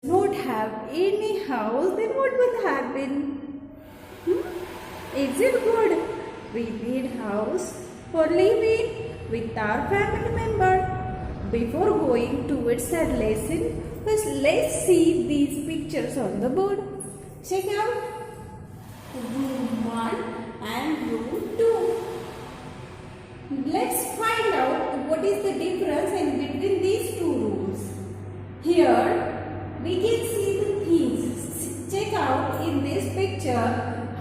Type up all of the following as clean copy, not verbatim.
not have any house, then what will happen? Is it good? We need house for living with our family member. Before going towards our lesson, first let's see these pictures on the board. Check out room 1 and room 2. Let's find out what is the difference in between these two rooms. Here we can see the things. Check out in this picture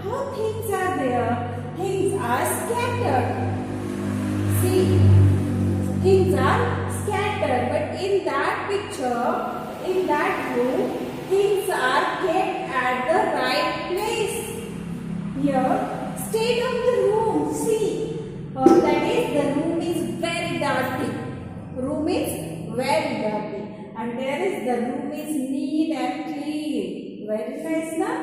how things are there. Things are scattered. See, things are scattered, but in that picture, in that room, things are kept at the right place. Here, state of the room. See, that is the room is very dirty. Room is very dirty. And there is the room is neat and clean. Very nice now.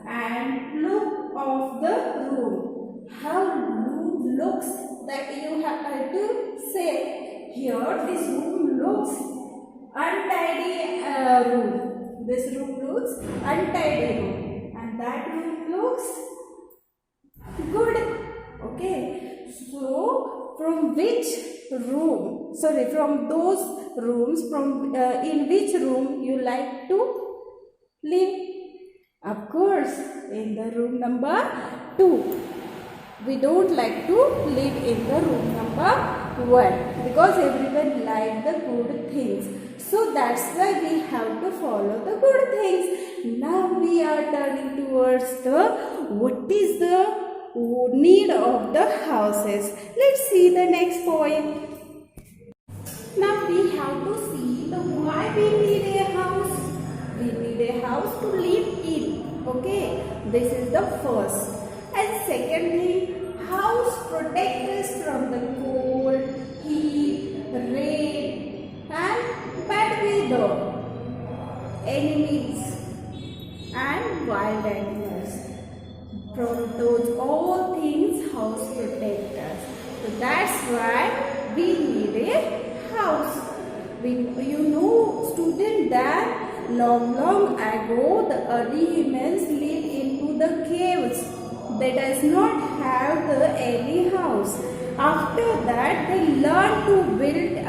And look of the room. How room looks, that you have to say. Here this room looks untidy room. This room looks untidy room. And that room looks good. Okay. So from which room, from those rooms, in which room you like to live? Of course, in the room number 2. We don't like to live in the room number 1 because everyone likes the good things. So that's why we have to follow the good things. Now we are turning towards what is the need of the houses. Let's see the next point. Now we have to see the why we need a house. We need a house to live in. Okay, this is the first. And secondly, house protect us from the cold, heat, rain and bad weather, enemies and wild animals. From those all things house protect us. So that's why we need a house. Student, that long ago the early humans lived into the caves. They does not have any house. After that they learned to build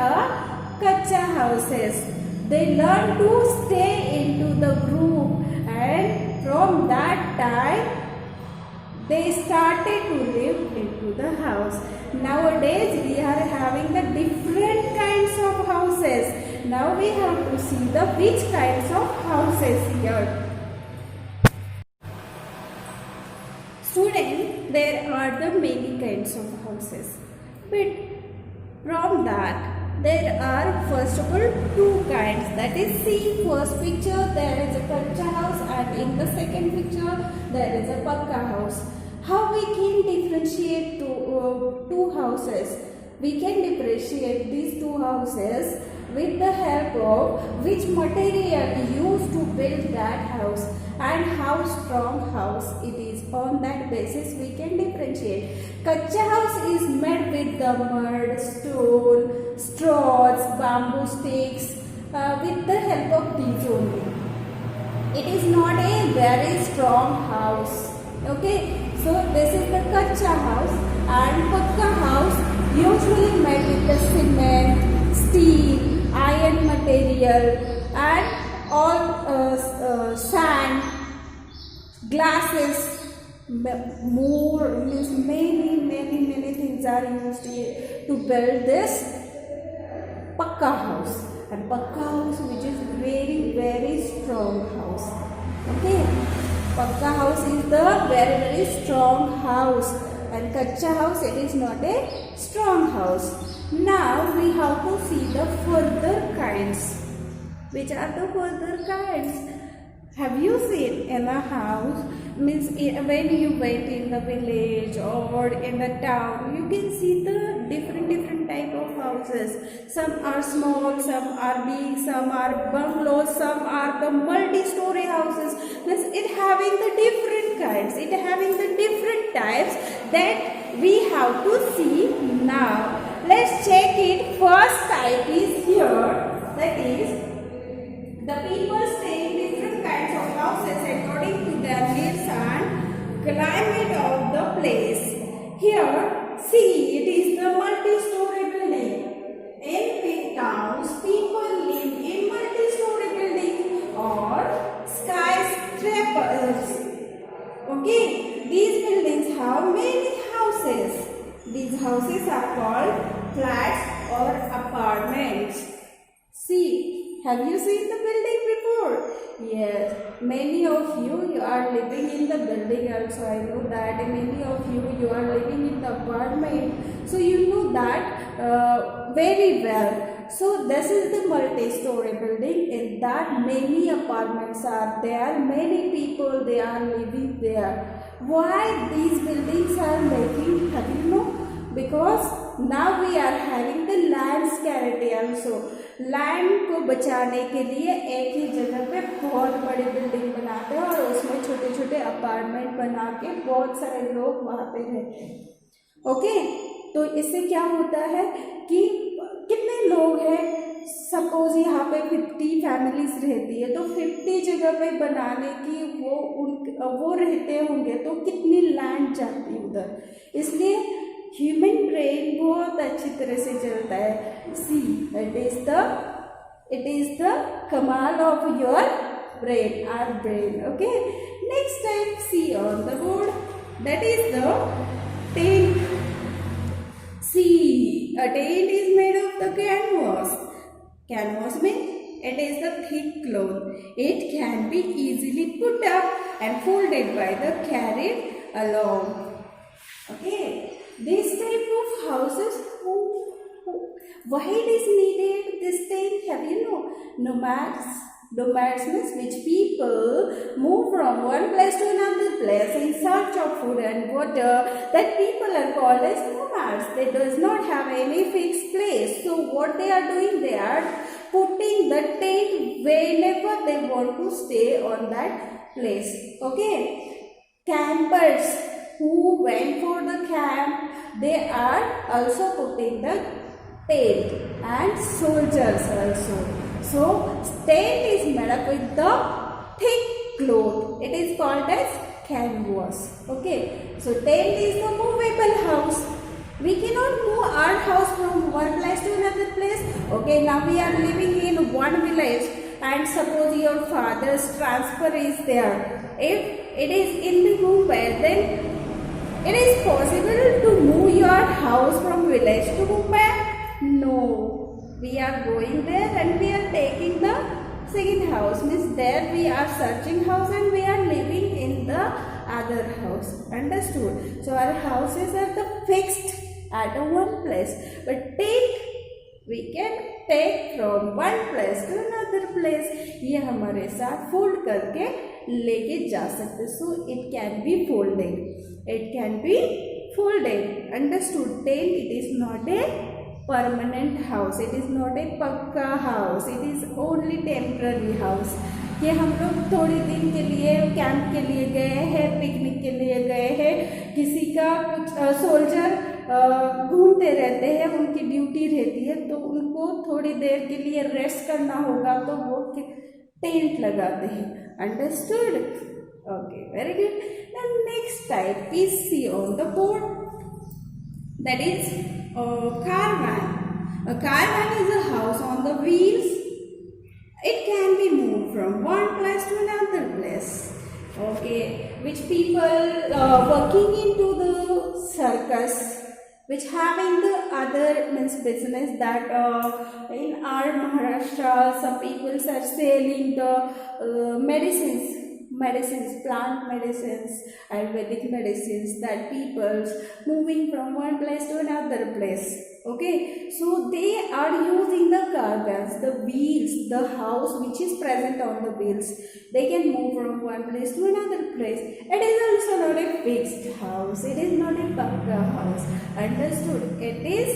kacha houses. They learned to stay into the group, and from that time they started to live into the house. Nowadays we are having the different kinds of houses. Now we have to see the which kinds of houses here. Students, there are the many kinds of houses. But from that, there are first of all 2 kinds. That is, see, first picture there is a kacha house, and in the second picture there is a pakka house. How we can differentiate two houses? We can differentiate these 2 houses with the help of which material used to build that house and how strong house it is. On that basis we can differentiate. Kacha house is made with the mud, stone, straws, bamboo sticks, with the help of these only. It is not a very strong house. Okay, so this is the kacha house, and pakka house usually made with the cement, steel, iron material and all sand, glasses. More means many things are used to build this pakka house, and pakka house which is very strong house. Okay, pakka house is the very strong house, and kacha house it is not a strong house. Now we have to see the further kinds. Which are the further kinds? Have you seen in a house, means when you went in the village or in the town, you can see the different type of houses. Some are small, some are big, some are bungalows, some are the multi-story houses. Means it having the different kinds, it having the different types that we have to see now. Let's check it. First type is here, that is the people staying colors. Okay, these buildings have many houses. These houses are called flats or apartments. See, have you seen the building before? Yes, many of you are living in the building also. I know that many of you are living in the apartment. So you know that very well. So this is the multi-story building. In that many apartments are there. Many people they are living there. Why these buildings are making? Have you know? Because now we are having the land scarcity also. Land को बचाने के लिए एक ही जगह पे बहुत बड़ी building बनाते हैं और उसमें छोटे छोटे अपार्टमेंट बना के बहुत सारे लोग वहाँ पे रहते हैं. ओके, तो इससे क्या होता है कि कितने लोग हैं, सपोज यहाँ पे 50 फैमिलीज रहती है, तो 50 जगह पे बनाने की वो रहते होंगे तो कितनी लैंड जाती है उधर. इसलिए ह्यूमन ब्रेन बहुत अच्छी तरह से चलता है. सी, इट इज द कमाल of your brain, our brain. Okay, next type see on the board, that is the tent. See, a tent is made of the canvas. Canvas means it is the thick cloth. It can be easily put up and folded by the carried along. Okay, this type of houses, why it is needed this tent? Have you know? Nomads means which people move from one place to another place in search of food and water. That people are called as nomads. They does not have any fixed place. So what they are doing? They are putting the tent whenever they want to stay on that place. Okay, campers who went for the camp, they are also putting the tent, and soldiers also. So tent is made up with the thick cloth. It is called as canvas. Okay, so tent is the movable house. We cannot move our house from one place to another place. Okay, now we are living in one village and suppose your father's transfer is there. If it is in the Mumbai, then it is possible to move your house from village to Mumbai? No. We are going there and we are taking the second house. Means there we are searching house and we are living in the other house. Understood? So our houses are the fixed at one place. But we can take from one place to another place. ये हमारे साथ fold करके लेके जा सकते. So it can be folded. It can be folded. Understood? Tent, it is not a permanent house. It is not a पक्का house. It is only temporary house. ये हम लोग थोड़े दिन के लिए कैंप के लिए गए हैं, पिकनिक के लिए गए हैं, किसी का कुछ सोल्जर घूमते रहते हैं, उनकी ड्यूटी रहती है, तो उनको थोड़ी देर के लिए रेस्ट करना होगा तो वो टेंट लगाते हैं. Understood? Okay, very good. The next type is see on the board, that is caravan. A caravan is a house on the wheels. It can be moved from one place to another place. Okay, which people working into the circus, which having the other means business that in our Maharashtra, some people are selling the medicines, plant medicines, Ayurvedic medicines, that people's moving from one place to another place. Okay, so they are using the caravans, the wheels, the house which is present on the wheels. They can move from one place to another place. It is also not a fixed house. It is not a pakka house. Understood? It is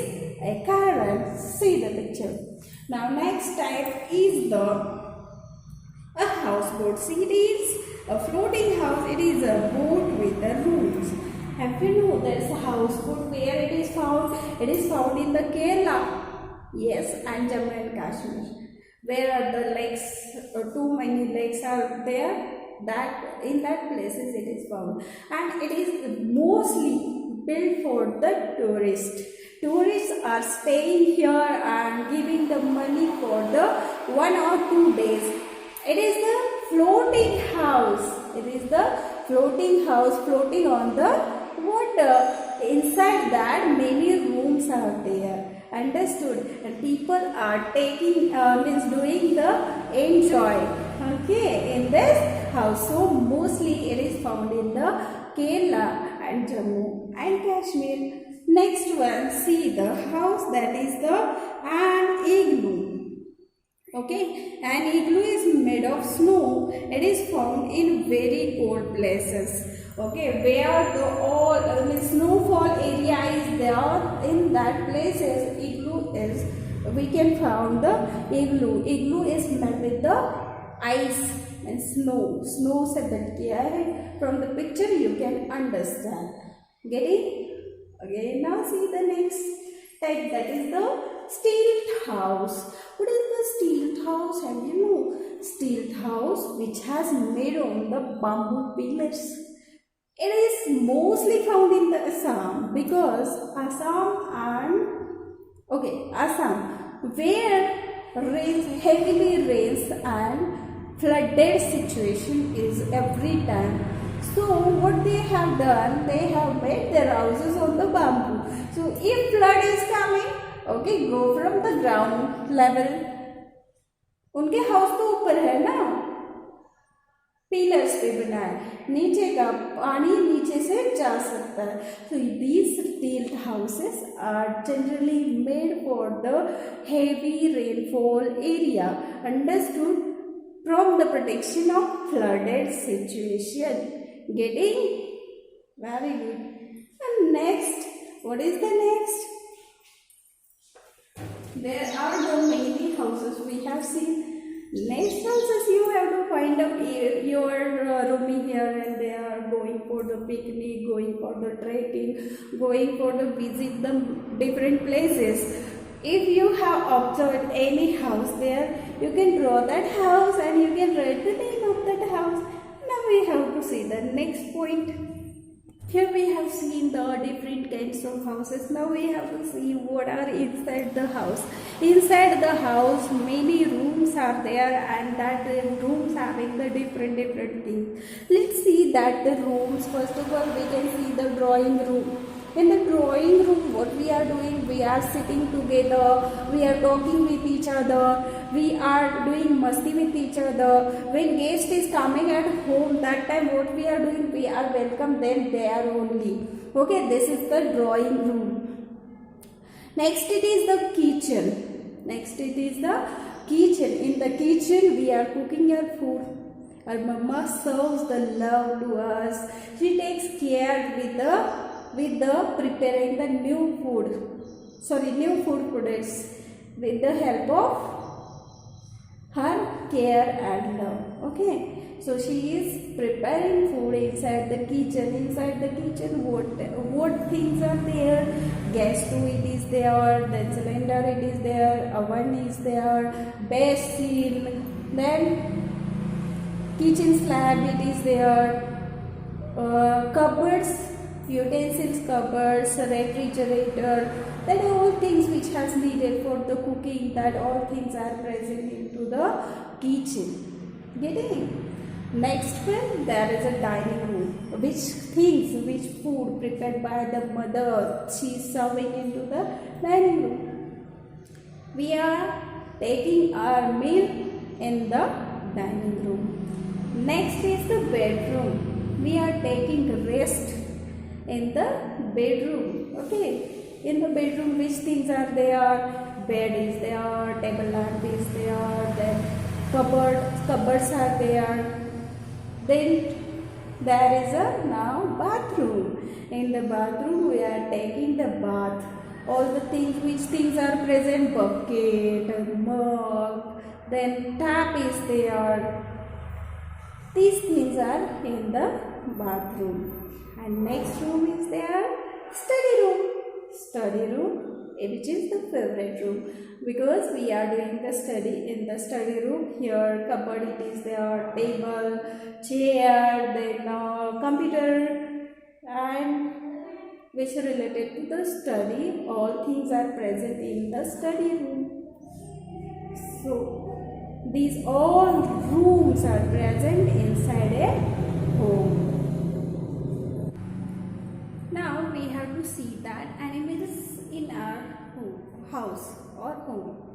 a caravan. See the picture. Now next type is a houseboat. See, it is a floating house. It is a boat with the rooms. Have you know there is a houseboat where it is found? It is found in the Kerala. Yes, and Jammu and Kashmir. Where are the lakes? Too many lakes are there. That in that places it is found, and it is mostly built for the tourists. Tourists are staying here and giving the money for the 1 or 2 days. It is the floating house. It is the floating house floating on the water. Inside that many rooms are there. Understood? And people are taking means doing the enjoy. Okay, in this house. So mostly it is found in the Kerala and Jammu and Kashmir. Next one, see the house that is the an igloo. Okay, an igloo is made of snow. It is found in very cold places. Okay, where the all snowfall area is there, in that places igloo is, we can found the igloo. Igloo is made with the ice and snow. Snow से बन किया है. From the picture you can understand. Getting? Okay, now see the next type, that is the steel house. What is the steel house? And you know, steel house which has made on the bamboo pillars. It is mostly found in the Assam, because Assam where rains, heavily rains and flooded situation is every time. So what they have done, they have made their houses on the bamboo. So if flood is coming, okay, go from the ground level. उनके house तो ऊपर है ना, pillars पे बना है, नीचे का पानी नीचे से जा सकता है. So these steel houses are generally made for the heavy rainfall area. Understood? From the protection of flooded situation. Getting? Very good. And next, what is the next? There are the many houses we have seen. Next houses you have to find out your rooming here and there, going for the picnic, going for the trekking, going for the visit the different places. If you have observed any house there, you can draw that house and you can write the name of that house. Now we have to see the next point. Here we have seen the different kinds of houses. Now we have to see what are inside the house. Inside the house many rooms are there, and that rooms having the different things. Let's see that the rooms. First of all we can see the drawing room. In the drawing room, what we are doing, we are sitting together, we are talking with each other, we are doing masti with each other. When guest is coming at home, that time what we are doing, we are welcome them there only. Okay, this is the drawing room. Next it is the kitchen. Next it is the kitchen. In the kitchen, we are cooking our food. Our mama serves the love to us. She takes care with the preparing the new food products with the help of her care and love. Okay, so she is preparing food inside the kitchen. Inside the kitchen, what things are there? Gas stove is there, then cylinder it is there, oven is there, basin, then kitchen slab it is there, cupboards, utensils, cupboards, refrigerator, that all things which has needed for the cooking, that all things are present into the kitchen. Getting? Next one, there is a dining room. Which food prepared by the mother, she is serving into the dining room. We are taking our meal in the dining room. Next is the bedroom. We are taking rest in the bedroom. Okay, in the bedroom which things are there? Bed is there, table lamp is there, then cupboards are there. Then there is a now bathroom. In the bathroom we are taking the bath. All the things which things are present, bucket, mug, then tap is there. These things are in the bathroom. And next room is there, study room, which is the favorite room, because we are doing the study in the study room. Here cupboard it is there, table, chair, then computer, and which are related to the study. All things are present in the study room. So these all rooms are present see that animals in our house or home.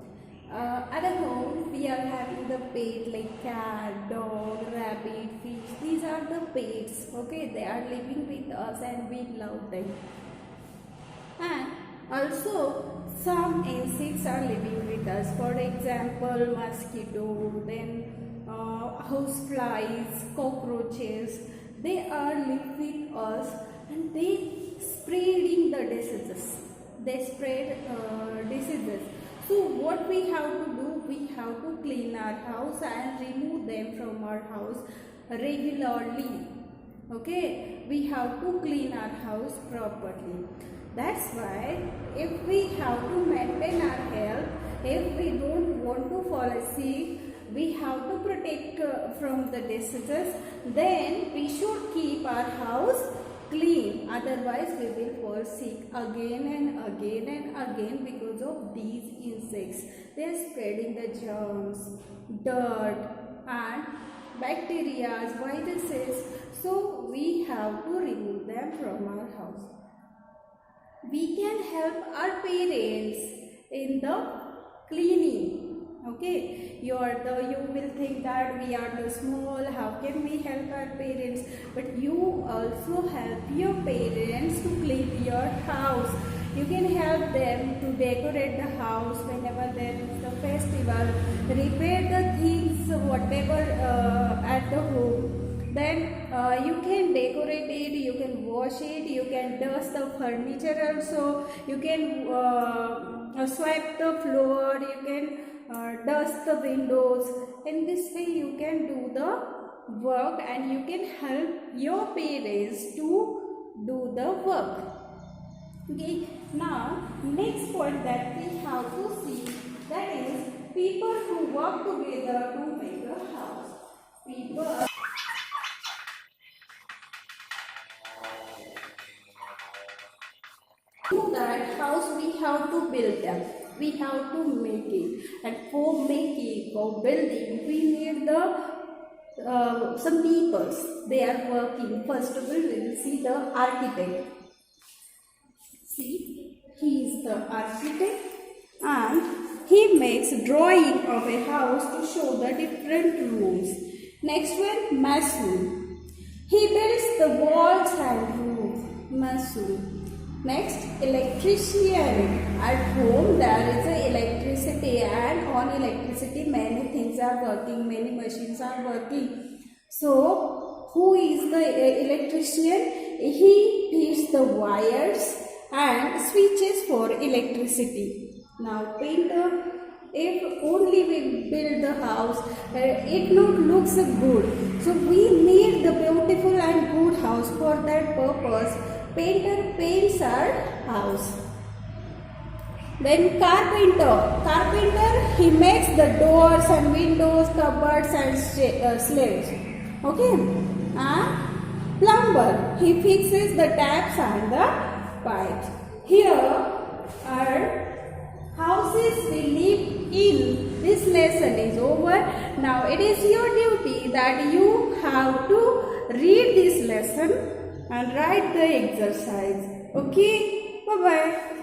At a home, we are having the pet like cat, dog, rabbit, fish. These are the pets. Okay, they are living with us and we love them. And also, some insects are living with us. For example, mosquito, then house flies, cockroaches. They are live with us and they spreading the diseases. They spread diseases. So what we have to do, we have to clean our house and remove them from our house regularly. Okay, we have to clean our house properly. That's why if we have to maintain our health, if we don't want to fall sick, we have to protect from the diseases, then we should keep our house clean. Otherwise we will fall sick again and again and again because of these insects. They are spreading the germs, dirt and bacteria, viruses. So we have to remove them from our house. We can help our parents in the cleaning. Okay, you will think that we are too small, how can we help our parents? But you also help your parents to clean your house. You can help them to decorate the house whenever there is a festival, repair the things whatever at the home. Then you can decorate it, you can wash it, you can dust the furniture also, you can swipe the floor, you can dust the windows. In this way you can do the work and you can help your parents to do the work. Okay, now next point that we have to see, that is people who work together to make a house. People that house we have to build them, we have to make it, and for making, for building, we need the some peoples. They are working. First of all, we will see the architect. See, he is the architect and he makes drawing of a house to show the different rooms. Next one, mason. He builds the walls and roof. Mason. Next, electrician. At home there is a electricity, and on electricity many things are working, many machines are working. So who is the electrician? He fits the wires and switches for electricity. Now painter, if only we build the house, it not looks good. So we need the beautiful and good house. For that purpose, painter paints our house. Then carpenter, he makes the doors and windows, cupboards and slaves. Okay. And plumber, he fixes the taps and the pipes. Here our houses we live in. This lesson is over. Now it is your duty that you have to read this lesson and write the exercise. Okay, bye bye.